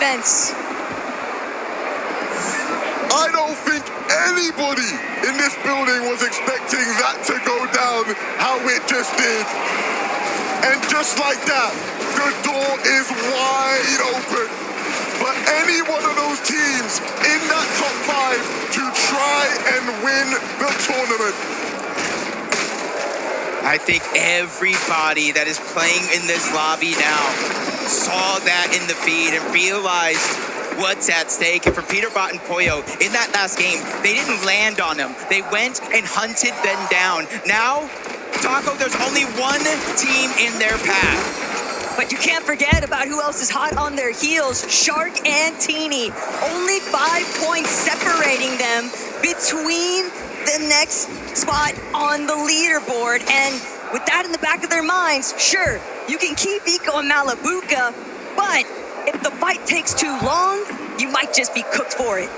defense. I don't think anybody in this building was expecting that to go down how it just did. And just like that, the door is wide open for any one of those teams in that top 5 to try and win the tournament. I think everybody that is playing in this lobby now saw that in the feed and realized what's at stake. And for Peterbot and Pollo, in that last game, they didn't land on them. They went and hunted them down. Now, Taco, there's only one team in their path. But you can't forget about who else is hot on their heels. Shark and Teeny. Only 5 points separating them between the next spot on the leaderboard. And with that in the back of their minds, sure, you can keep Vico and Malabuka, but if the fight takes too long, you might just be cooked for it.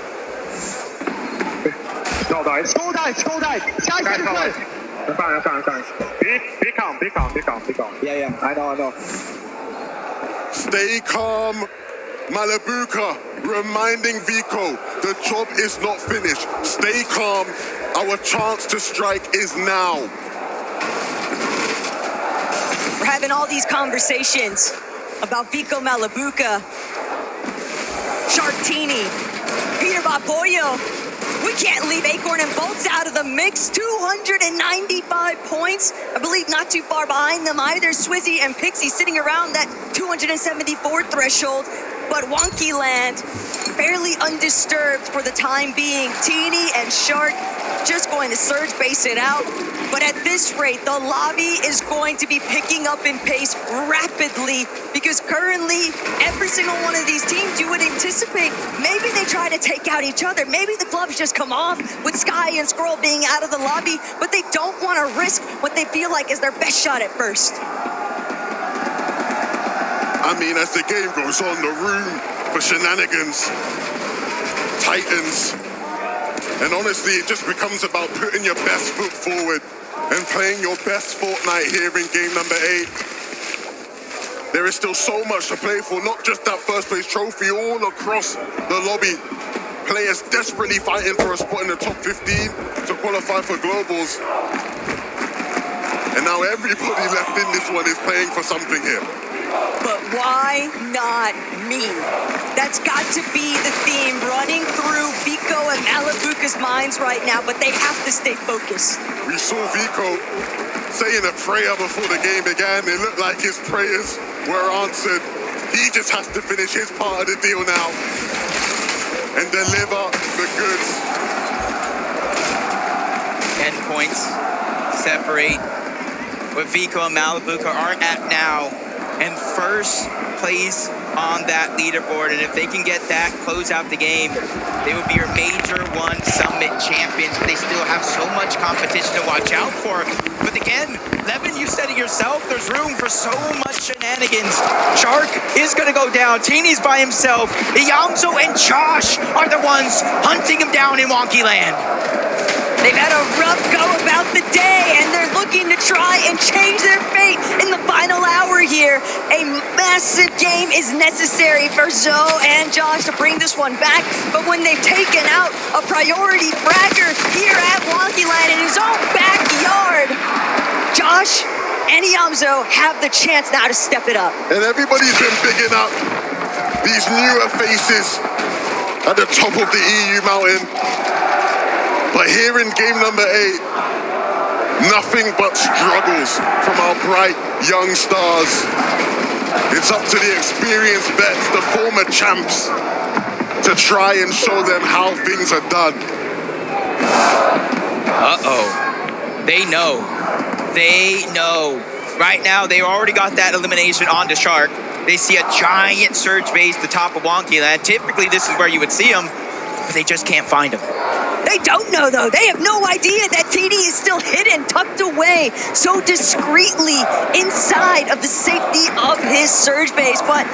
Skull dice. Skull dice. Skull dice. Sky forward. I'm fine. Be calm. Yeah. I know. Stay calm, Malabuka, reminding Vico, the job is not finished. Stay calm, our chance to strike is now. We're having all these conversations about Vico Malabuka, Sharktini, Peterbot Pollo. We can't leave Acorn and Bolts out of the mix. 295 points. I believe not too far behind them either. Swizzy and Pixie sitting around that 274 threshold. But Wonky Land fairly undisturbed for the time being. Teeny and Shark just going to surge base it out. But at this rate, the lobby is going to be picking up in pace rapidly because currently every single one of these teams you would anticipate, maybe they try to take out each other. Maybe the gloves just come off with Sky and Scroll being out of the lobby, but they don't want to risk what they feel like is their best shot at first. I mean, as the game goes on, the room for shenanigans tightens. And honestly, it just becomes about putting your best foot forward and playing your best Fortnite here in game number 8. There is still so much to play for, not just that first place trophy, all across the lobby. Players desperately fighting for a spot in the top 15 to qualify for globals. And now everybody left in this one is playing for something here. But why not me? That's got to be the theme running through Vico and Malabuka's minds right now, but they have to stay focused. We saw Vico saying a prayer before the game began. It looked like his prayers were answered. He just has to finish his part of the deal now and deliver the goods. 10 points separate what Vico and Malabuka are at now. And first place on that leaderboard. And if they can get that, close out the game, they would be your Major 1 Summit champions. But they still have so much competition to watch out for. But again, Levin, you said it yourself, there's room for so much shenanigans. Shark is going to go down. Teeny's by himself. Iyamzo and Josh are the ones hunting him down in Wonky Land. They've had a rough go about the day, and they're looking to try and change their fate in the final hour here. A massive game is necessary for Zoe and Josh to bring this one back, but when they've taken out a priority fragger here at Wonkyland in his own backyard, Josh and Iyamzo have the chance now to step it up. And everybody's been bigging up these newer faces at the top of the EU mountain. But here in game number 8, nothing but struggles from our bright young stars. It's up to the experienced vets, the former champs, to try and show them how things are done. Uh-oh. They know. Right now, they already got that elimination onto Shark. They see a giant surge base at the top of Wonky Land. Typically, this is where you would see them, but they just can't find them. They don't know, though. They have no idea that TD is still hidden, tucked away so discreetly inside of the safety of his surge base. But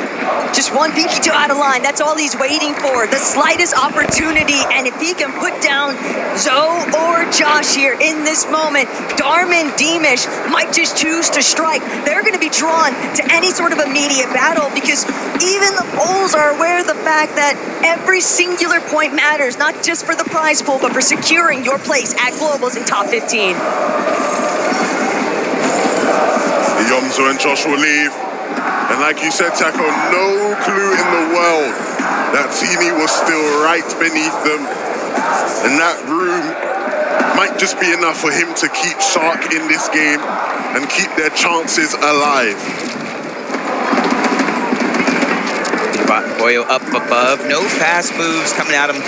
just one pinky toe out of line. That's all he's waiting for. The slightest opportunity. And if he can put down Zoe or Josh here in this moment, Darman Deemish might just choose to strike. They're going to be drawn to any sort of immediate battle because even the polls are aware of the fact that every singular point matters, not just for the prize pool, but for securing your place at Globals in top 15. Yomzo and Josh will leave. And like you said, Taco, no clue in the world that Teeny was still right beneath them. And that room might just be enough for him to keep Shark in this game and keep their chances alive. Boyo up above, no fast moves coming at him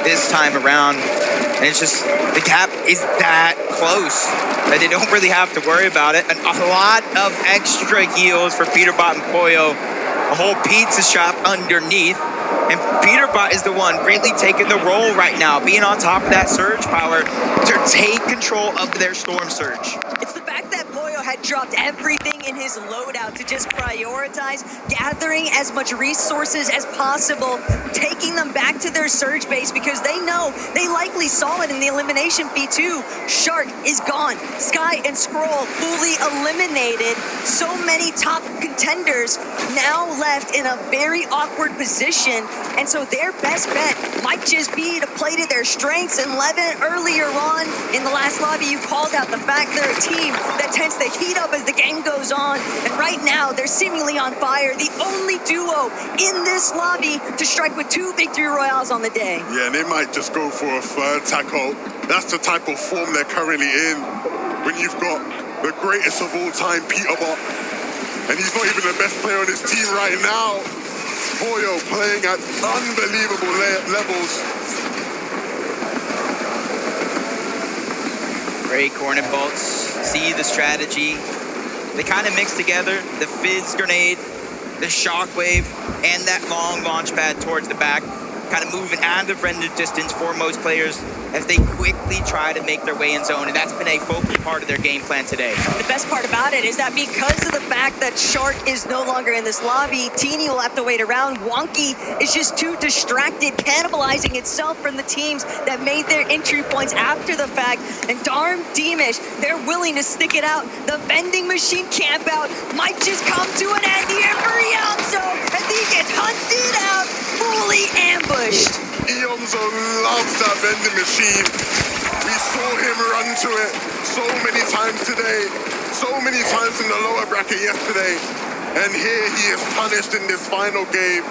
this time around. And it's just, the gap is that close that they don't really have to worry about it. And a lot of extra heals for Peterbot and Poyo. A whole pizza shop underneath. And Peterbot is the one really taking the role right now, being on top of that surge power to take control of their Storm Surge. It's the fact that Poyo had dropped everything in his loadout to just prioritize gathering as much resources as possible, taking them back to their surge base because they know they likely saw it in the elimination feed too. Shark is gone. Sky and Scroll fully eliminated. So many top contenders now left in a very awkward position. And so their best bet might just be to play to their strengths. And Levin, earlier on in the last lobby, you called out the fact they're a team that tends to heat up as the game goes on. And right now, they're seemingly on fire. The only duo in this lobby to strike with 2 victory royales on the day. Yeah, and they might just go for a third tackle. That's the type of form they're currently in. When you've got the greatest of all time, Peterbot, and he's not even the best player on his team right now. Poyo playing at unbelievable levels. Great corner bolts, see the strategy. They kind of mix together the Fizz grenade, the shockwave, and that long launch pad towards the back, kind of moving out of render distance for most players as they quickly try to make their way in zone, and that's been a focal part of their game plan today. The best part about it is that because of the fact that Shark is no longer in this lobby, Teeny will have to wait around. Wonky is just too distracted, cannibalizing itself from the teams that made their entry points after the fact. And darn Deemish, they're willing to stick it out. The vending machine camp out might just come to an end here for Yomzo as he gets hunted out, fully ambushed. Yomzo loves that vending machine. We saw him run to it so many times today, so many times in the lower bracket yesterday, and here he is punished in this final game.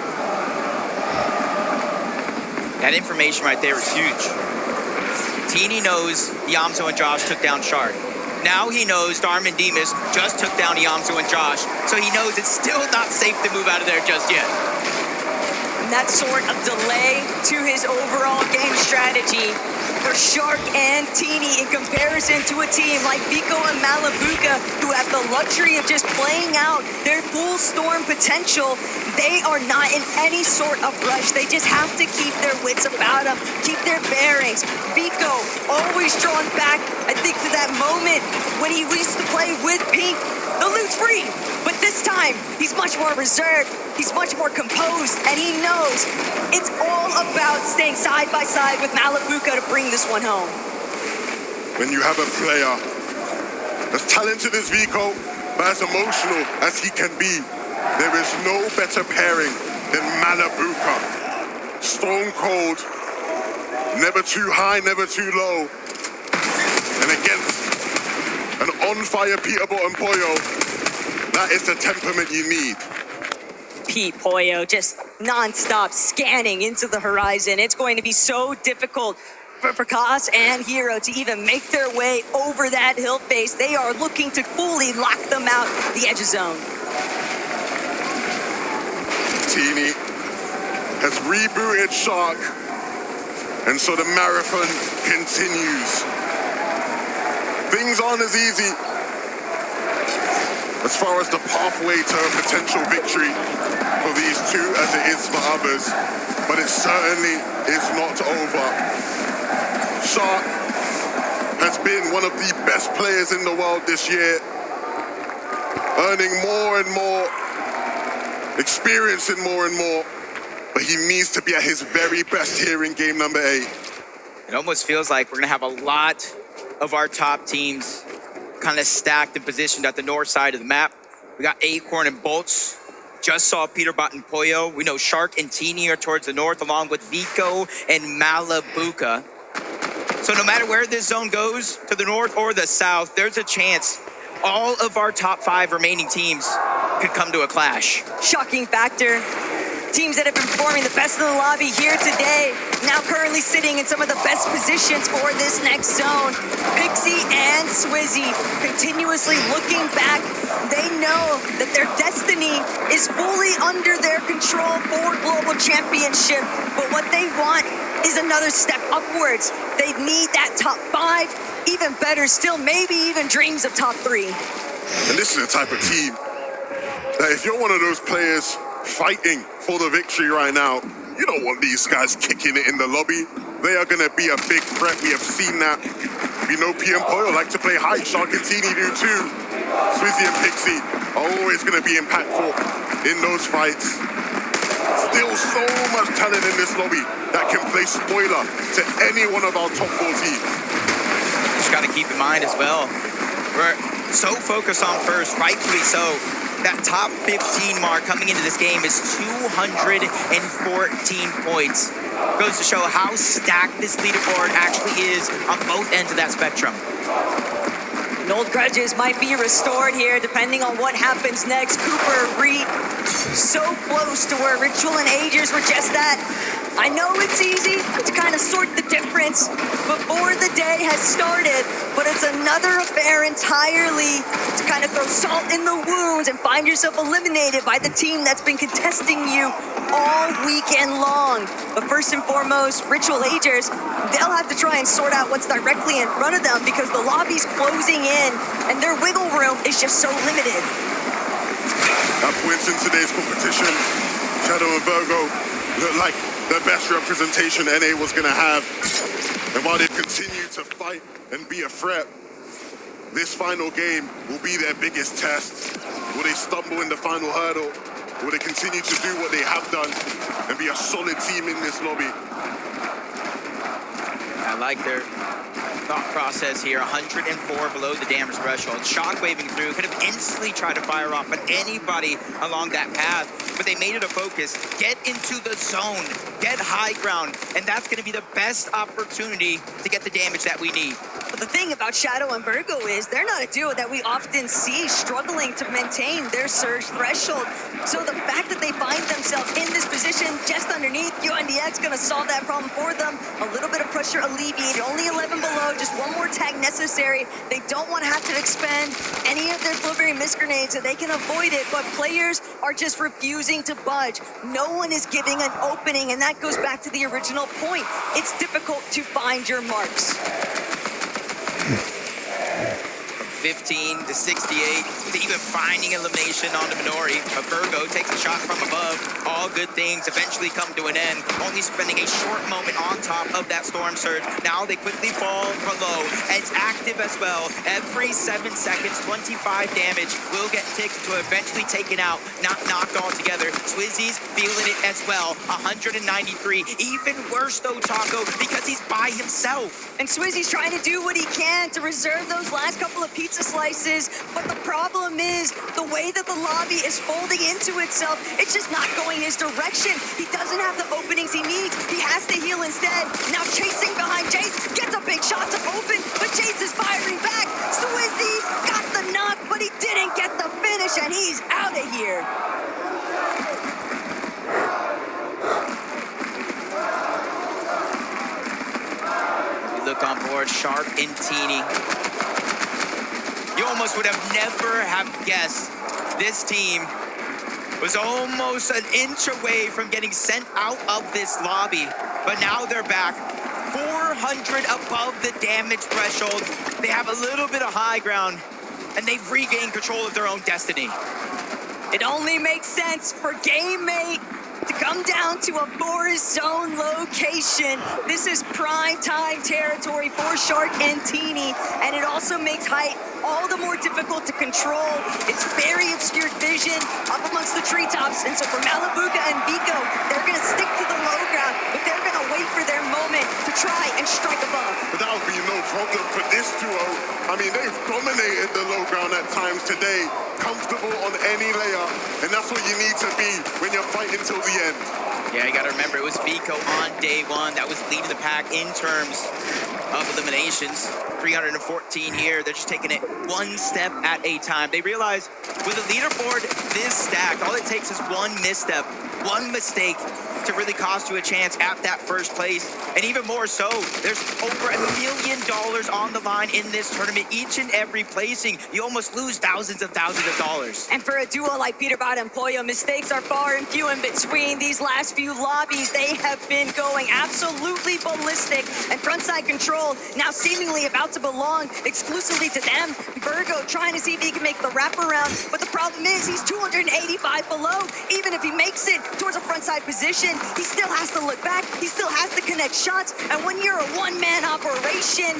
That information right there is huge. Teeny knows Yomzo and Josh took down Shark. Now he knows Darman Demas just took down Yomzo and Josh, so he knows it's still not safe to move out of there just yet. That sort of delay to his overall game strategy for Shark and Teeny in comparison to a team like Vico and Malabuka who have the luxury of just playing out their full Storm potential. They are not in any sort of rush. They just have to keep their wits about them, keep their bearings. Vico always drawn back, I think, to that moment when he used to play with Pink. The loot's free, but this time he's much more reserved, he's much more composed, and he knows it's all about staying side by side with Malabuka to bring this one home. When you have a player as talented as Vico, but as emotional as he can be, there is no better pairing than Malabuka. Stone cold, never too high, never too low. And against an on-fire Peterbot and Poyo, that is the temperament you need. Pete Poyo just non-stop scanning into the horizon. It's going to be so difficult for Prakash and Hero to even make their way over that hill face. They are looking to fully lock them out the edge of zone. Teeny has rebooted Shark, and so the marathon continues. Things aren't as easy as far as the pathway to a potential victory for these two as it is for others, but it certainly is not over. Shark has been one of the best players in the world this year, earning more and more, experiencing more and more, but he needs to be at his very best here in game number 8. It almost feels like we're going to have a lot of our top teams kind of stacked and positioned at the north side of the map. We got Acorn and Bolts just saw Peterbot and Pollo. We know Shark and Teeny are towards the north, along with Vico and Malabuca. So no matter where this zone goes, to the north or the south, there's a chance all of our top 5 remaining teams could come to a clash. Shocking factor. Teams that have been performing the best in the lobby here today, now currently sitting in some of the best positions for this next zone. Pixie and Swizzy continuously looking back. They know that their destiny is fully under their control for Global Championship, but what they want is another step upwards. They need that top 5, even better still, maybe even dreams of top 3. And this is the type of team that if you're one of those players fighting for the victory right now, you don't want these guys kicking it in the lobby. They are going to be a big threat. We have seen that. We know P and Pollo like to play high. Shark and Teeny do too. Swizzy and Pixie are always going to be impactful in those fights. Still so much talent in this lobby that can play spoiler to any one of our top 4 teams. Just got to keep in mind as well, we're so focused on first, rightfully so. That top 15 mark coming into this game is 214 points. Goes to show how stacked this leaderboard actually is on both ends of that spectrum. And old grudges might be restored here depending on what happens next. Cooper, Reed, so close to where Ritual and Agers were just at. I know it's easy to kind of sort the difference before the day has started, but it's another affair entirely to kind of throw salt in the wounds and find yourself eliminated by the team that's been contesting you all weekend long. But first and foremost, Ritual Agers, they'll have to try and sort out what's directly in front of them because the lobby's closing in and their wiggle room is just so limited. At points in today's competition, Shadow and Virgo look like the best representation NA was going to have. And while they continue to fight and be a threat, this final game will be their biggest test. Will they stumble in the final hurdle? Will they continue to do what they have done and be a solid team in this lobby? I like their thought process here. 104 below the damage threshold. Shockwaving through, could have instantly tried to fire off at anybody along that path, but they made it a focus. Get into the zone, get high ground, and that's going to be the best opportunity to get the damage that we need. But the thing about Shadow and Virgo is they're not a duo that we often see struggling to maintain their surge threshold. So the fact that they find themselves in this position just underneath, UNDX gonna solve that problem for them. A little bit of pressure alleviated, only 11 below, just one more tag necessary. They don't want to have to expend any of their Blueberry Mist grenades so they can avoid it, but players are just refusing to budge. No one is giving an opening, and that goes back to the original point. It's difficult to find your marks. 15 to 68, to even finding elimination on the Minori. A Virgo takes a shot from above. All good things eventually come to an end, only spending a short moment on top of that storm surge. Now they quickly fall below. It's active as well. Every 7 seconds, 25 damage will get ticked to eventually taken out, not knocked altogether. Swizzy's feeling it as well. 193. Even worse though, Taco, because he's by himself. And Swizzy's trying to do what he can to reserve those last couple of pizza slices, but the problem is the way that the lobby is folding into itself, it's just not going his direction. He doesn't have the openings he needs. He has to heal instead. Now chasing behind Jace, gets a big shot to open, but Jace is firing back. Swizzy got the knock, but he didn't get the finish, and he's out of here. Look on board, Shark and Teeny. You almost would have never have guessed this team was almost an inch away from getting sent out of this lobby. But now they're back, 400 above the damage threshold. They have a little bit of high ground, and they've regained control of their own destiny. It only makes sense for Game Mate to come down to a forest zone location. This is prime time territory for Shark and Teeny, and it also makes height all the more difficult to control. It's very obscured vision up amongst the treetops, and so for Malabuca and Vico, they're gonna stick to the low ground, but they're gonna wait for their moment to try and strike above. But that would be no problem for this duo. I mean, they've dominated the low ground at times today, comfortable on any layer, and that's what you need to be when you're fighting till the end. Yeah, you got to remember, it was Vico on day one that was leading the pack in terms of eliminations. 314 here. They're just taking it one step at a time. They realize with a leaderboard this stacked, all it takes is one misstep, one mistake to really cost you a chance at that first place. And even more so, there's over $1 million on the line in this tournament. Each and every placing, you almost lose thousands of dollars. And for a duo like Peterbot and Pollo, mistakes are far and few in between. These last few lobbies, they have been going absolutely ballistic. And frontside control now seemingly about to belong exclusively to them. Virgo trying to see if he can make the wraparound, but the problem is he's 285 below. Even if he makes it towards a frontside position, he still has to look back. He still has to connect shots. And when you're a one-man operation,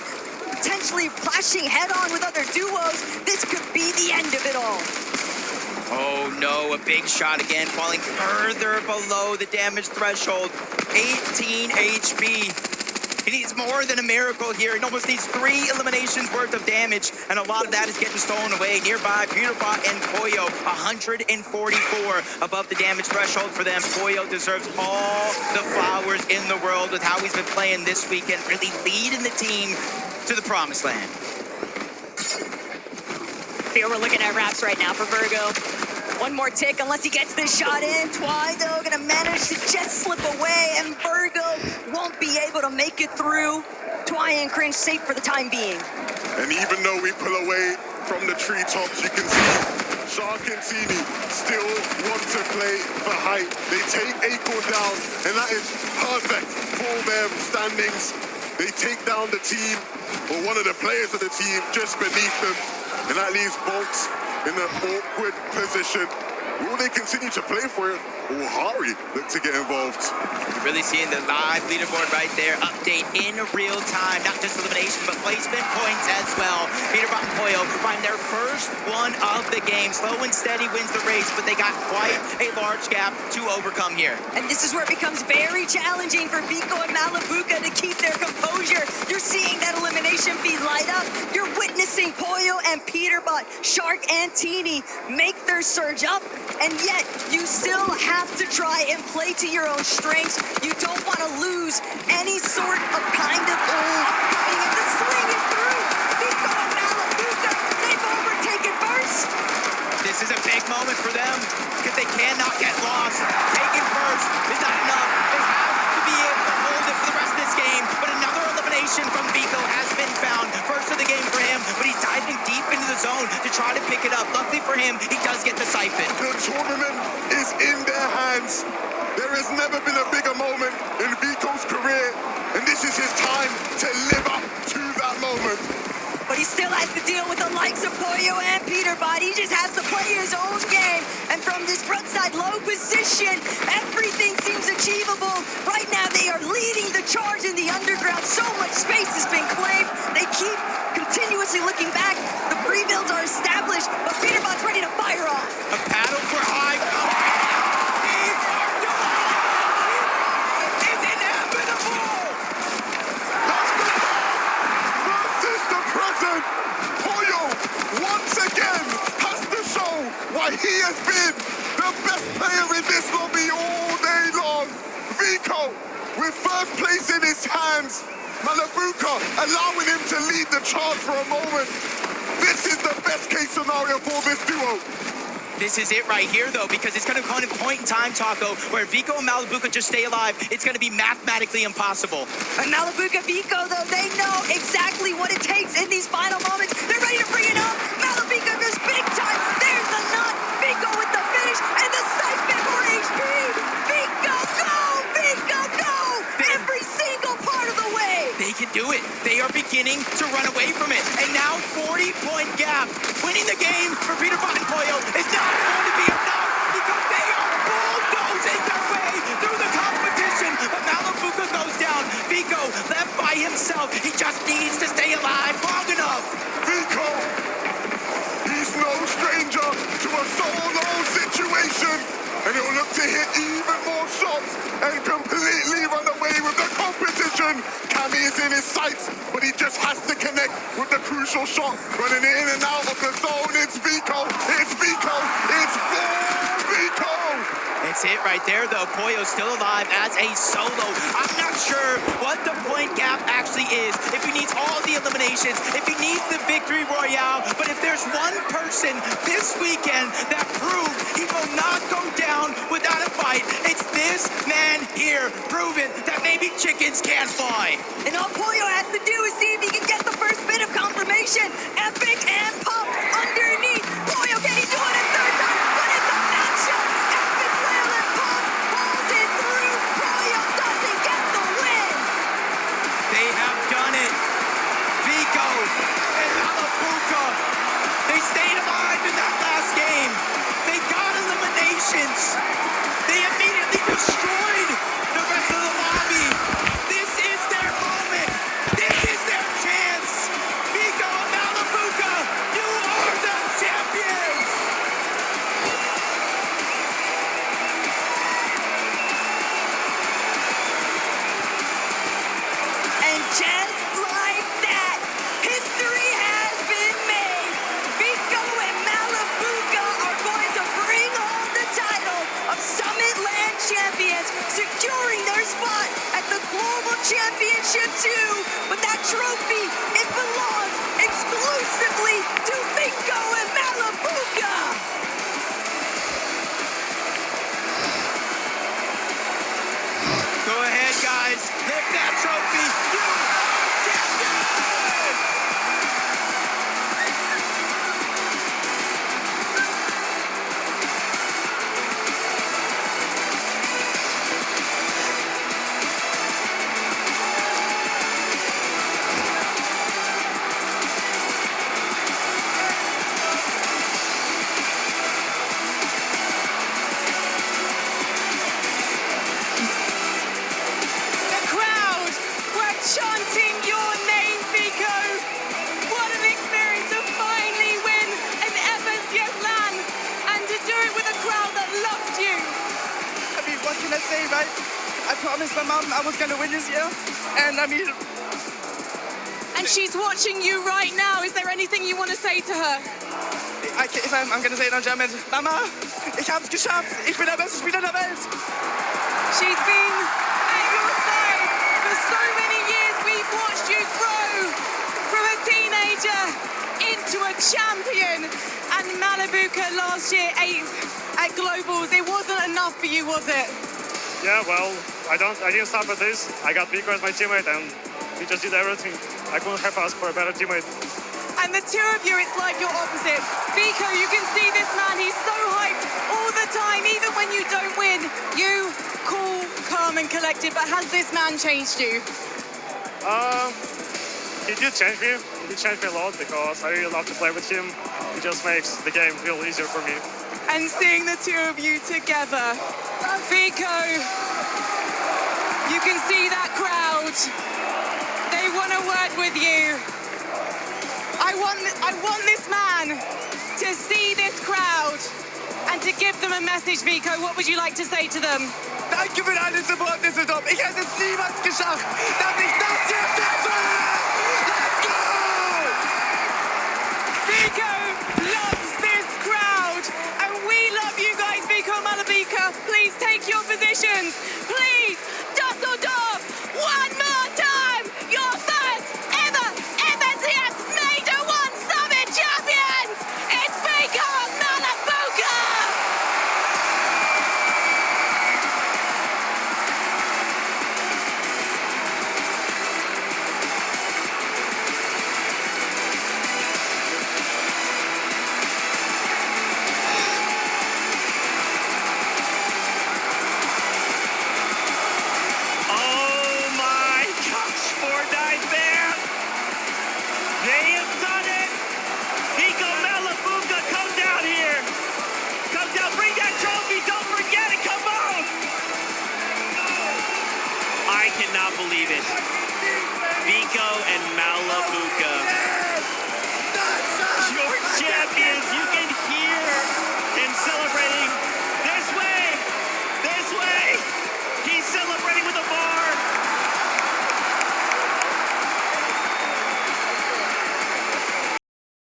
potentially clashing head-on with other duos, this could be the end of it all. Oh no, a big shot again, falling further below the damage threshold. 18 HP. He needs more than a miracle here. He almost needs 3 eliminations worth of damage, and a lot of that is getting stolen away. Nearby, Peterbot and Pollo, 144 above the damage threshold for them. Pollo deserves all the flowers in the world with how he's been playing this weekend, really leading the team to the promised land. Here we're looking at wraps right now for Virgo. One more tick unless he gets this shot in. Twy, though, gonna manage to just slip away, and Virgo won't be able to make it through. Twy and Cringe safe for the time being. And even though we pull away from the treetops, you can see Shark and Tini still want to play for height. They take Acorn down, and that is perfect for their standings. They take down the team, or one of the players of the team, just beneath them, and that leaves Bolts in an awkward position. Will they continue to play for it, or will Hari look to get involved? You're really seeing the live leaderboard right there, update in real time, not just elimination, but placement points as well. Peterbot and Pollo find their first one of the game. Slow and steady wins the race, but they got quite a large gap to overcome here. And this is where it becomes very challenging for Vico and Malabuka to keep their composure. You're seeing that elimination feed light up. You're witnessing Pollo and Peterbot, Shark and Tini make their surge up, and yet you still have to try and play to your own strengths. You don't want to lose any sort of kind of coming in to swing it through. Vico and Malabuka, they've overtaken first. This is a big moment for them because they cannot get lost. Taking first is not enough. They have to be able to hold it for the rest of this game. But another elimination from Vico has been found. First of the game for him, but he's diving deep into the zone to try to pick it up. Luckily for him, he does get the siphon. The tournament is in their hands. There has never been a bigger moment in Vico's career, and this is his time to live up to that moment. But he still has to deal with the likes of Pollo and Peterbot. He just has to play his own game. And from this frontside low position, everything seems achievable. Right now, they are leading the charge in the underground. So much space has been claimed. They keep continuously looking back. The pre-builds are established, but Peterbot's ready to fire off. A battle for high ground. It's inevitable. Versus the present. Pollo, once again, has to show why he has been the best player in this lobby all day long. Vico, with first place in his hands. Malabuka allowing him to lead the charge for a moment. This is the best case scenario for this duo. This is it right here, though, because it's going to come at a point in time, Taco, where Vico and Malabuka just stay alive. It's going to be mathematically impossible. And Malabuka, Vico, though, they know exactly what it takes in these final moments. They're ready to bring it up. Malabuka goes big time. There's the knot. Vico with the finish and the siphon for HP. Vico, go! Vico, go! Every single part of the way. They can do it. They are beginning to run away from it. And now 40-point gap. Winning the game for Peterbot and Pollo is not going to be enough because they are bulldozing their way through the competition. But Malabuka goes down. Vico left by himself. He just needs to stay alive long enough. Vico, he's no stranger to a solo situation, and he'll look to hit even more shots and completely run away with the competition. open. Cammy is in his sights, but he just has to connect with the crucial shot. Running it in and out of the zone. It's Vico. It's Vico. It's Vico. It's it right there, though. Pollo still alive as a solo. I'm not sure what the point gap actually is, if he needs all the eliminations, if he needs the victory royale, but if there's one person this weekend that proved he will not go down without a fight, it's this man here, proving that maybe chickens can fly. And all Pollo has to do is see if he can get the first bit of confirmation. Epic and Pump underneath. Pollo, can he do it a third time? But it's a matchup. Epic Whale and Pump pulls it through. Pollo doesn't get the win. They have done it. Vico and Malabuka, they stayed alive in that last game. They got eliminations. They immediately destroyed the rest of the lobby. This is their moment. This is their chance. Vico and Malabuka, you are the champions. And just like that, history has been made. Vico and Malabuka are going to bring home the title of Summit Land Champions, securing their spot at the Global Championship 2. But that trophy, it belongs exclusively to Vico and Malabuka. Go ahead, guys. Lift that trophy. You are champions! The crowd were chanting your name, Vico. What an experience to finally win an Everest Land and to do it with a crowd that loves you. I mean, what can I say, right? I promised my mom I was gonna win this year, and I mean, And she's watching you right now. Is there anything you want to say to her? I'm gonna say it on German. Mama, ich hab's geschafft. Ich bin der beste Spieler der Welt. She's been at your side for so many years. We've watched you grow from a teenager into a champion. And Malabuka last year, 8th at Globals. It wasn't enough for you, was it? Yeah, well, I didn't stop at this. I got Vico as my teammate, and he just did everything. I couldn't have asked for a better teammate. And the two of you, it's like your opposites. Vico, you can see this man, he's so hyped all the time, even when you don't win. You, cool, calm and collected, but has this man changed you? He did change me. He did change me a lot because I really love to play with him. He just makes the game feel easier for me. And seeing the two of you together, Vico, you can see that crowd. They want a word with you. I want this man to see this crowd and to give them a message, Vico. What would you like to say to them? Danke für deinen Support, Düsseldorf. Ich hätte es niemals geschafft, dass ich das hier schaffe. Let's go! Vico loves this crowd, and we love you guys, Vico and Malabuka. Please take your positions. Please, Dusseldorf, one more time. Your first ever MSCS Major 1 Summit champions. It's Vico and Malabuka. Oh my gosh, Fortnite fam! They have done it! Vico Malabuka, come down here! Come down, bring that trophy, don't forget it, come on! I cannot believe it. Vico and Malabuka. Your champions, you